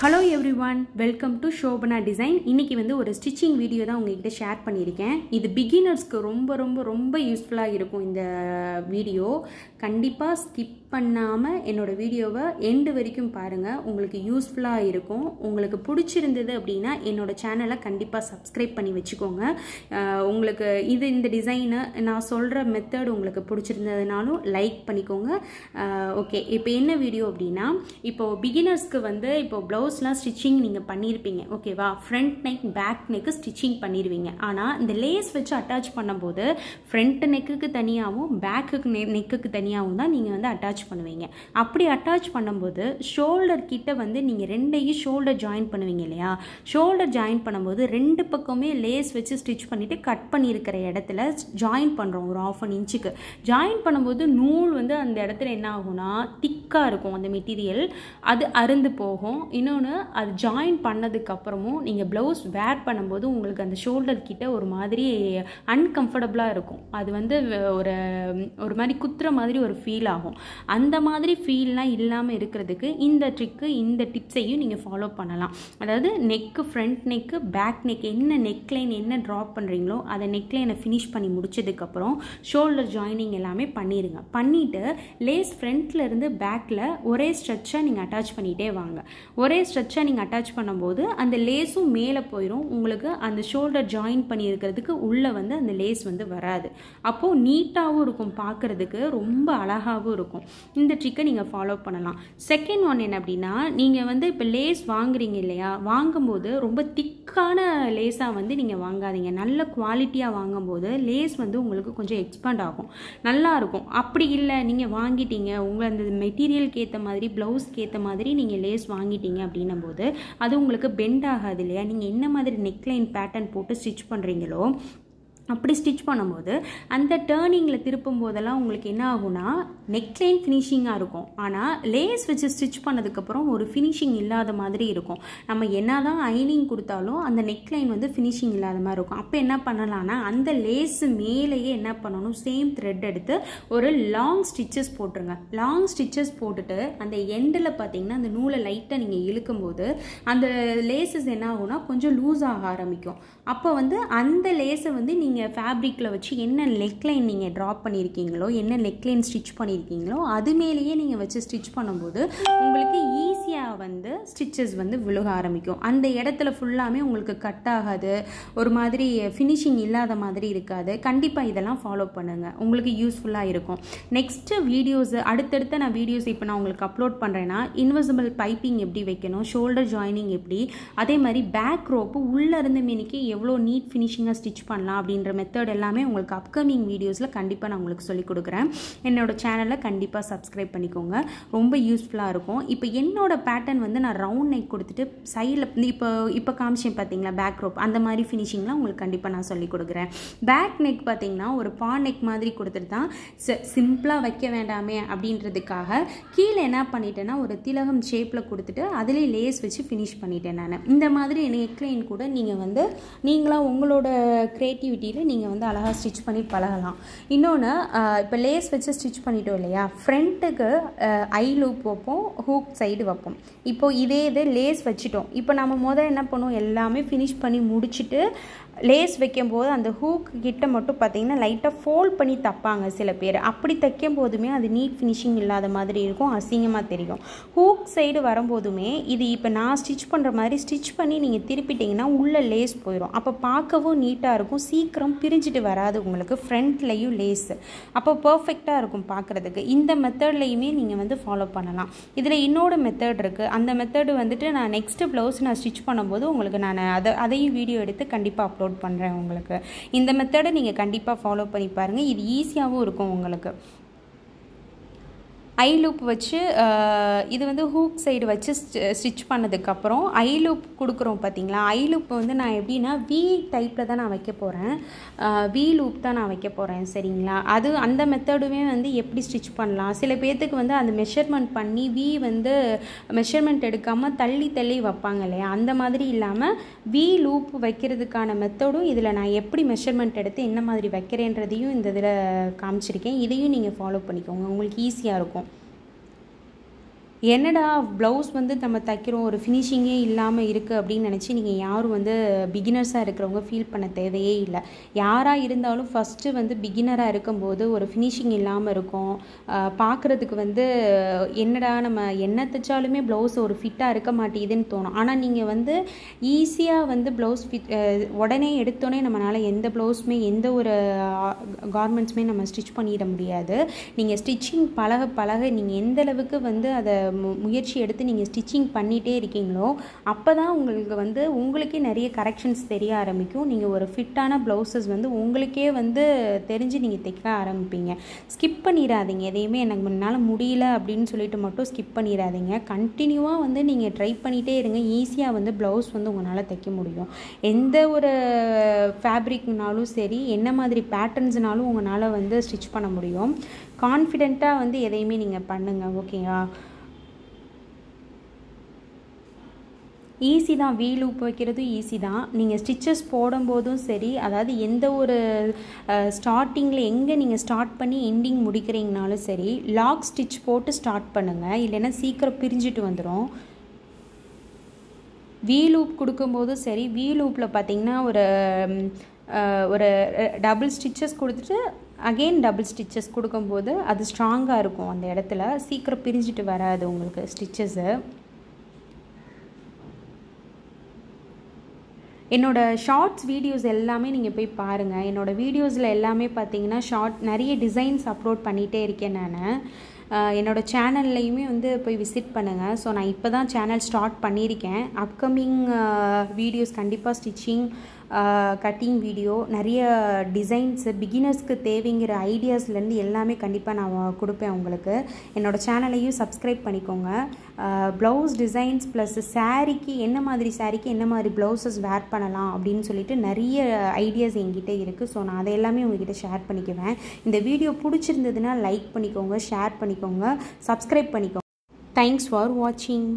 Hello everyone, welcome to Shobana Design. இன்னைக்கு வந்து ஒரு ஸ்டிச்சிங் வீடியோ தான் உங்ககிட்ட ஷேர் பண்ணியிருக்கேன். இது பிகினர்ஸ்க்கு ரொம்ப யூஸ்ஃபுல்லாக இருக்கும். இந்த வீடியோ கண்டிப்பாக ஸ்கிப் பண்ணாமல் என்னோட வீடியோவை எண்டு வரைக்கும் பாருங்கள். உங்களுக்கு யூஸ்ஃபுல்லாக இருக்கும். உங்களுக்கு பிடிச்சிருந்தது அப்படின்னா என்னோட சேனலை கண்டிப்பாக சப்ஸ்கிரைப் பண்ணி வச்சுக்கோங்க. உங்களுக்கு இந்த டிசைனை நான் சொல்கிற மெத்தட் உங்களுக்கு பிடிச்சிருந்ததுனாலும் லைக் பண்ணிக்கோங்க. ஓகே, இப்போ என்ன வீடியோ அப்படின்னா, இப்போது பிகினர்ஸ்க்கு வந்து இப்போ ப்ளவுஸ்லாம் ஸ்டிச்சிங் நீங்கள் பண்ணியிருப்பீங்க, ஓகேவா? Front neck back neck stitching பண்ணிடுவீங்க. ஆனால் இந்த லேஸ் வச்சு அட்டாச் பண்ணும்போது ஃப்ரண்ட் நெக்குக்கு தனியாகவும் பேக்குக்கு நெக்குக்கு தனியாகவும் தான் நீங்கள் வந்து அட்டாச் பண்ணுவீங்க. அப்படி அட்டாச் பண்ணும்போது ஷோல்டர் கிட்ட வந்து நீங்கள் ரெண்டையும் ஷோல்டர் ஜாயின் பண்ணுவீங்க இல்லையா? ஷோல்டர் ஜாயின் பண்ணும்போது ரெண்டு பக்கமே லேஸ் வச்சு ஸ்டிச் பண்ணிவிட்டு கட் பண்ணியிருக்கிற இடத்துல ஜாயின் பண்ணுறோம். ஒரு 1/2 இன்ச்சுக்கு ஜாயின் பண்ணும்போது நூல் வந்து அந்த இடத்துல என்ன ஆகும்னா திக்காக இருக்கும். அந்த மெட்டீரியல் அது அருந்து போகும். இன்னொன்று, அது ஜாயின் பண்ணதுக்கப்புறமும் நீங்கள் ப்ளவுஸ் வேர் பண்ணும்போது உங்களுக்கு அந்த ஷோல்டர் கிட்ட ஒரு மாதிரி அன்கம்ஃபர்டபுளாக இருக்கும். அது வந்து ஒரு மாதிரி குத்துற மாதிரி ஒரு ஃபீல் ஆகும். அந்த மாதிரி ஃபீல்லாம் இல்லாமல் இருக்கிறதுக்கு இந்த ட்ரிக்கு, இந்த டிப்ஸையும் நீங்கள் ஃபாலோ பண்ணலாம். அதாவது neck, front neck, back neck என்ன நெக்லைன் என்ன ட்ராப் பண்ணுறீங்களோ அதை நெக்லைனை ஃபினிஷ் பண்ணி முடிச்சதுக்கப்புறம் ஷோல்டர் ஜாயினிங் எல்லாமே பண்ணிடுங்க. பண்ணிவிட்டு லேஸ் ஃப்ரண்ட்டில் இருந்து பேக்கில் ஒரே ஸ்ட்ரெச்சாக நீங்கள் அட்டாச் பண்ணிகிட்டே வாங்க. ஒரே ஸ்ட்ரெச்சாக நீங்கள் அட்டாச் பண்ணும்போது அந்த லேஸும் மேலே போயிடும். உங்களுக்கு அந்த ஷோல்டர் ஜாயின் பண்ணியிருக்கிறதுக்கு உள்ளே வந்து அந்த லேஸ் வந்து வராது. அப்போது நீட்டாகவும் இருக்கும், பார்க்குறதுக்கு ரொம்ப அழகாகவும் இருக்கும். இந்த ட்ரிக்கை நீங்கள் ஃபாலோ பண்ணலாம். செகண்ட் ஒன் என்ன அப்படின்னா, நீங்கள் வந்து இப்போ லேஸ் வாங்குறீங்க இல்லையா? வாங்கும்போது ரொம்ப திக்கான லேஸாக வந்து நீங்கள் வாங்காதீங்க. நல்ல குவாலிட்டியாக வாங்கும்போது லேஸ் வந்து உங்களுக்கு கொஞ்சம் எக்ஸ்பேண்ட் ஆகும், நல்லாயிருக்கும். அப்படி இல்லை, நீங்கள் வாங்கிட்டீங்க, உங்களை அந்த மெட்டீரியலுக்கு ஏற்ற மாதிரி ப்ளவுஸ்க்கு ஏற்ற மாதிரி நீங்கள் லேஸ் வாங்கிட்டீங்க அப்படின்னும் போது அது உங்களுக்கு பெண்ட் ஆகாது இல்லையா? நீங்கள் என்ன மாதிரி நெக்லைன் பேட்டர்ன் போட்டு ஸ்டிச் பண்ணுறீங்களோ அப்படி ஸ்டிச் பண்ணும்போது அந்த டேர்னிங்கில் திருப்பும் போதெல்லாம் உங்களுக்கு என்ன ஆகும்னா நெக்லைன் ஃபினிஷிங்காக இருக்கும். ஆனால் லேஸ் வச்சு ஸ்டிச் பண்ணதுக்கப்புறம் ஒரு ஃபினிஷிங் இல்லாத மாதிரி இருக்கும். நம்ம என்ன தான் ஐனிங் கொடுத்தாலும் அந்த நெக்லைன் வந்து ஃபினிஷிங் இல்லாத மாதிரி இருக்கும். அப்போ என்ன பண்ணலான்னா அந்த லேஸ் மேலேயே என்ன பண்ணணும், சேம் த்ரெட் எடுத்து ஒரு லாங் ஸ்டிச்சஸ் போட்டுருங்க. லாங் ஸ்டிச்சஸ் போட்டுட்டு அந்த எண்டில் பார்த்தீங்கன்னா அந்த நூலை லைட்டாக நீங்கள் இழுக்கும்போது அந்த லேஸஸ் என்ன ஆகும்னா கொஞ்சம் லூஸ் ஆக ஆரம்பிக்கும். அப்போ வந்து அந்த லேஸை வந்து நீங்கள் ஃபேப்ரிக்கில் வச்சு என்ன நெக்லைன் நீங்கள் ட்ராப் பண்ணியிருக்கீங்களோ, என்ன நெக்லைன் ஸ்டிச் பண்ணியிருக்கீங்களோ அது மேலேயே நீங்கள் வச்சு ஸ்டிச் பண்ணும்போது உங்களுக்கு ஈஸியாக வந்து ஸ்டிச்சஸ் வந்து விழுக ஆரம்பிக்கும். அந்த இடத்துல ஃபுல்லாமே உங்களுக்கு கட் ஆகாது, ஒரு மாதிரி ஃபினிஷிங் இல்லாத மாதிரி இருக்காது. கண்டிப்பாக இதெல்லாம் ஃபாலோ பண்ணுங்கள், உங்களுக்கு யூஸ்ஃபுல்லாக இருக்கும். நெக்ஸ்ட்டு வீடியோஸ் அடுத்தடுத்த நான் வீடியோஸ் இப்போ நான் உங்களுக்கு அப்லோட் பண்ணுறேன்னா இன்விசிபிள் பைப்பிங் எப்படி வைக்கணும், ஷோல்டர் ஜாயினிங் எப்படி, அதே மாதிரி பேக் ரோப்பு உள்ளேருந்து மினிக்கு எவ்வளோ நீட் ஃபினிஷிங்காக ஸ்டிச் பண்ணலாம் அப்படின்ற மெத்தட் எல்லாமே உங்களுக்கு அப்கமிங் வீடியோஸில் கண்டிப்பாக நான் உங்களுக்கு சொல்லிக் கொடுக்குறேன். என்னோட சேனலில் கண்டிப்பாக சப்ஸ்கிரைப் பண்ணிக்கோங்க, ரொம்ப யூஸ்ஃபுல்லாக இருக்கும். இப்போ என்னோட பேட்டர்ன் வந்து நான் ரவுண்ட் நெக் கொடுத்துட்டு சைடில் இப்போ காமிச்சேன் பார்த்தீங்களா பேக் ரோப், அந்த மாதிரி ஃபினிஷிங்லாம் உங்களுக்கு கண்டிப்பாக நான் சொல்லிக் கொடுக்குறேன். பேக் நெக் பார்த்தீங்கன்னா ஒரு பா நெக் மாதிரி கொடுத்துட்டு தான் சிம்பிளாக வைக்க வேண்டாமே அப்படின்றதுக்காக கீழே என்ன பண்ணிட்டேன்னா ஒரு திலகம் ஷேப்பில் கொடுத்துட்டு அதிலே லேஸ் வச்சு ஃபினிஷ் பண்ணிட்டேன் நான். இந்த மாதிரி நெக்லைன் கூட நீங்கள் வந்து நீங்களாக உங்களோட க்ரியேட்டிவிட்டியில் நீங்கள் வந்து அழகாக ஸ்டிச் பண்ணி பழகலாம். இன்னொன்று, இப்போ லேஸ் வச்சு ஸ்டிச் பண்ணிட்டோம் இல்லையா? ஃப்ரண்ட்டுக்கு ஐ லூப் வைப்போம், ஹூக் சைடு வைப்போம். இப்போது இதே இது லேஸ் வச்சுட்டோம். இப்போ நம்ம என்ன பண்ணுவோம், எல்லாமே ஃபினிஷ் பண்ணி முடிச்சுட்டு லேஸ் வைக்கும்போது அந்த ஹூக் கிட்ட மட்டும் பார்த்தீங்கன்னா லைட்டாக ஃபோல்ட் பண்ணி தைப்பாங்க சில பேர். அப்படி தைக்கும் போதுமே அது நீட் ஃபினிஷிங் இல்லாத மாதிரி இருக்கும், அசிங்கமாக தெரியும். ஹூக் சைடு வரும்போதுமே இது இப்போ நான் ஸ்டிச் பண்ணுற மாதிரி ஸ்டிச் பண்ணி நீங்கள் திருப்பிட்டிங்கன்னா உள்ளே லேஸ் போயிடும். அப்போ பார்க்கவும் நீட்டாக இருக்கும், சீக்கிரம் பிரிஞ்சுட்டு வராது உங்களுக்கு ஃப்ரண்ட்லேயும் லேஸு. அப்போ பர்ஃபெக்டாக இருக்கும் பார்க்குறதுக்கு. இந்த மெத்தட்லையுமே நீங்கள் வந்து ஃபாலோ பண்ணலாம். இதில் இன்னொரு மெத்தட் இருக்குது. அந்த மெத்தடு வந்துட்டு நான் நெக்ஸ்ட்டு ப்ளவுஸ் நான் ஸ்டிச் பண்ணும்போது உங்களுக்கு நான் அதையும் வீடியோ எடுத்து கண்டிப்பாக அப்லோட் பண்ணுறேன் உங்களுக்கு. இந்த மெத்தடை நீங்கள் கண்டிப்பாக ஃபாலோ பண்ணி பாருங்கள், இது ஈஸியாகவும் இருக்கும் உங்களுக்கு. ஐ லூப் வச்சு இது வந்து ஹூக் சைடு வச்சு ஸ்டிச் பண்ணதுக்கப்புறம் ஐ லூப் கொடுக்குறோம் பார்த்தீங்களா? ஐ லூப் வந்து நான் எப்படின்னா வி டைப்பில் தான் நான் வைக்க போகிறேன், வி லூப் தான் நான் வைக்க போகிறேன், சரிங்களா? அது அந்த மெத்தடுமே வந்து எப்படி ஸ்டிச் பண்ணலாம், சில பேர்த்துக்கு வந்து அந்த மெஷர்மெண்ட் பண்ணி வி வந்து மெஷர்மெண்ட் எடுக்காமல் தள்ளி தள்ளி வைப்பாங்க இல்லையா? அந்த மாதிரி இல்லாமல் வி லூப் வைக்கிறதுக்கான மெத்தடும் இதில் நான் எப்படி மெஷர்மெண்ட் எடுத்து என்ன மாதிரி வைக்கிறேன்றதையும் இந்த இதில் காமிச்சிருக்கேன். இதையும் நீங்கள் ஃபாலோ பண்ணிக்கோங்க, உங்களுக்கு ஈஸியாக இருக்கும். என்னடா ப்ளவுஸ் வந்து நம்ம தைக்கிறோம் ஒரு ஃபினிஷிங்கே இல்லாமல் இருக்குது அப்படின்னு நினச்சி நீங்கள் யாரும் வந்து பிகினர்ஸாக இருக்கிறவங்க ஃபீல் பண்ண தேவையே இல்லை. யாராக இருந்தாலும் ஃபஸ்ட்டு வந்து பிகினராக இருக்கும்போது ஒரு ஃபினிஷிங் இல்லாமல் இருக்கும். பார்க்குறதுக்கு வந்து என்னடா நம்ம என்ன தைச்சாலுமே ப்ளவுஸ் ஒரு ஃபிட்டாக இருக்க மாட்டேங்குதுன்னு தோணும். ஆனால் நீங்கள் வந்து ஈஸியாக வந்து ப்ளவுஸ் ஃபிட் உடனே எடுத்தோடனே நம்மளால் எந்த ப்ளவுஸுமே எந்த ஒரு கார்மெண்ட்ஸுமே நம்ம ஸ்டிச் பண்ணிட முடியாது. நீங்கள் ஸ்டிச்சிங் பழக பழக நீங்கள் எந்த அளவுக்கு வந்து அதை முயற்சி எடுத்து நீங்கள் ஸ்டிச்சிங் பண்ணிகிட்டே இருக்கீங்களோ அப்போ தான் உங்களுக்கு வந்து உங்களுக்கே நிறைய கரெக்ஷன்ஸ் தெரிய ஆரம்பிக்கும். நீங்கள் ஒரு ஃபிட்டான ப்ளவுசஸ் வந்து உங்களுக்கே வந்து தெரிஞ்சு நீங்கள் தைக்க ஆரம்பிப்பீங்க. ஸ்கிப் பண்ணிடாதீங்க. எதையுமே எனக்கு முன்னால் முடியல அப்படின்னு சொல்லிட்டு மட்டும் ஸ்கிப் பண்ணிடாதீங்க. கண்டினியூவாக வந்து நீங்கள் ட்ரை பண்ணிகிட்டே இருங்க. ஈஸியாக வந்து ப்ளவுஸ் வந்து உங்களால் தைக்க முடியும். எந்த ஒரு ஃபேப்ரிக்னாலும் சரி, என்ன மாதிரி பேட்டர்ன்ஸ்னாலும் உங்களால் வந்து ஸ்டிச் பண்ண முடியும். கான்ஃபிடெண்ட்டாக வந்து எதையுமே நீங்கள் பண்ணுங்கள். ஓகேவா? ஈஸி தான். வீ லூப் வைக்கிறதும் ஈஸி தான். நீங்கள் ஸ்டிச்சஸ் போடும்போதும் சரி, அதாவது எந்த ஒரு ஸ்டார்டிங்கில் எங்கே நீங்கள் ஸ்டார்ட் பண்ணி எண்டிங் முடிக்கிறீங்கனாலும் சரி, லாக் ஸ்டிச் போட்டு ஸ்டார்ட் பண்ணுங்கள். இல்லைன்னா சீக்கிரம் பிரிஞ்சுட்டு வந்துடும். வீ லூப் கொடுக்கும்போதும் சரி, வீ லூப்பில் பார்த்தீங்கன்னா ஒரு டபுள் ஸ்டிச்சஸ் கொடுத்துட்டு அகெயின் டபுள் ஸ்டிச்சஸ் கொடுக்கும்போது அது ஸ்ட்ராங்காக இருக்கும். அந்த இடத்துல சீக்கிரம் பிரிஞ்சுட்டு வராது உங்களுக்கு ஸ்டிச்சஸு. என்னோடய ஷார்ட்ஸ் வீடியோஸ் எல்லாமே நீங்கள் போய் பாருங்கள். என்னோடய வீடியோஸில் எல்லாமே பார்த்தீங்கன்னா நிறைய டிசைன்ஸ் அப்லோட் பண்ணிகிட்டே இருக்கேன் நான். என்னோடய சேனல்லையுமே வந்து போய் விசிட் பண்ணுங்கள். ஸோ நான் இப்போ தான் சேனல் ஸ்டார்ட் பண்ணியிருக்கேன். அப்கமிங் வீடியோஸ் கண்டிப்பாக ஸ்டிச்சிங், கட்டிங் வீடியோ, நிறைய டிசைன்ஸு, பிகினர்ஸ்க்கு தேவைங்கிற ஐடியாஸ்லேருந்து எல்லாமே கண்டிப்பாக நான் கொடுப்பேன் உங்களுக்கு. என்னோடய சேனலையும் சப்ஸ்கிரைப் பண்ணிக்கோங்க. ப்ளவுஸ் டிசைன்ஸ் ப்ளஸ் சாரீக்கு என்ன மாதிரி ப்ளவுசஸ் வேர் பண்ணலாம் அப்படின்னு சொல்லிட்டு நிறைய ஐடியாஸ் என்கிட்ட இருக்குது. ஸோ நான் அதை எல்லாமே உங்ககிட்ட ஷேர் பண்ணிக்குவேன். இந்த வீடியோ பிடிச்சிருந்ததுன்னா லைக் பண்ணிக்கோங்க, ஷேர் பண்ணிக்கோங்க, சப்ஸ்கிரைப் பண்ணிக்கோங்க. தேங்க்ஸ் ஃபார் வாட்சிங்.